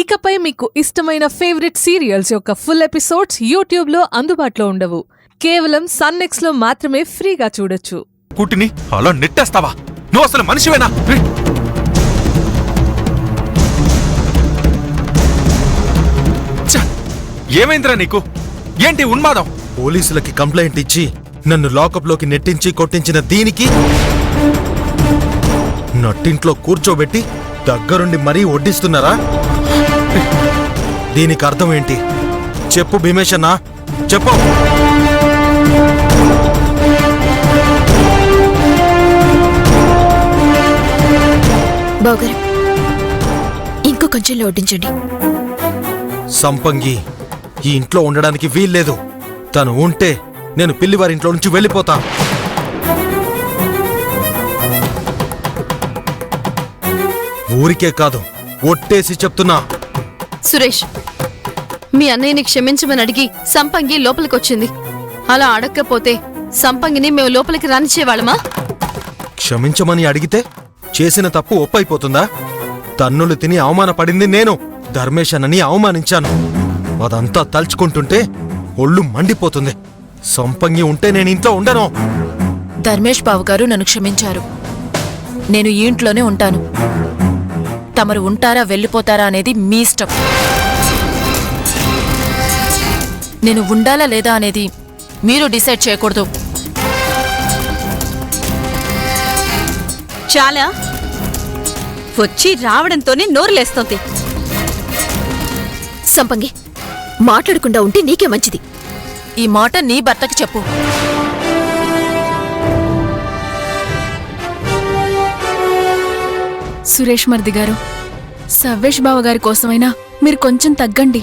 ఇకపై మీకు ఇష్టమైన ఫేవరెట్ సీరియల్స్ యొక్క ఫుల్ ఎపిసోడ్స్ యూట్యూబ్లో అందుబాటులో ఉండవు. కేవలం సన్నెక్స్లో మాత్రమే ఫ్రీగా చూడొచ్చు. కూటిని అలా నెట్టేస్తావా? నువ్వు అసలు మనిషివేనా? ఏమైందిరా నీకు? ఏంటి ఉన్మాదం? పోలీసులకి కంప్లైంట్ ఇచ్చి నన్ను లాకప్లోకి నెట్టించి కొట్టించిన దీనికి నట్టింట్లో కూర్చోబెట్టి దగ్గరుండి మరీ వడ్డిస్తున్నారా? దీనికి అర్థం ఏంటి? చెప్పు భీమేశన్నా, చెప్పు. బావగారు, ఇంకో కొంచెంలో వడ్డించండి. సంపంగి ఈ ఇంట్లో ఉండడానికి వీల్లేదు. తను ఉంటే నేను పిల్లివారింట్లో నుంచి వెళ్ళిపోతా. ఊరికే కాదు, ఒట్టేసి చెప్తున్నా. సురేష్, మీ అన్నయ్యని క్షమించమని అడిగి సంపంగి లోపలికొచ్చింది. అలా అడగకపోతే సంపంగిని మేము లోపలికి రానిచ్చేవాళ్ళమా? క్షమించమని అడిగితే చేసిన తప్పు ఒప్పైపోతుందా? తన్నులు తిని అవమానపడింది నేను. ధర్మేశన్నని అవమానించాను. అదంతా తలుచుకుంటుంటే ఒళ్ళు మండిపోతుంది. సంపంగి ఉంటే నేను ఇంట్లో ఉండను. ధర్మేష్ బావగారు నన్ను క్షమించారు. నేను ఈ ఇంట్లోనే ఉంటాను. తమరు ఉంటారా వెళ్ళిపోతారా అనేది మీ ఇష్టం. నేను ఉండాలా లేదా అనేది మీరు డిసైడ్ చేయకూడదు. చాలా వచ్చి రావడంతోనే నోరులేస్తోంది. సంపంగి, మాట్లాడకుండా ఉంటే నీకే మంచిది. ఈ మాట నీ భర్తకి చెప్పు. సురేష్ మర్ది గారు, సవ్వేష్ బావగారి కోసమైనా మీరు కొంచెం తగ్గండి.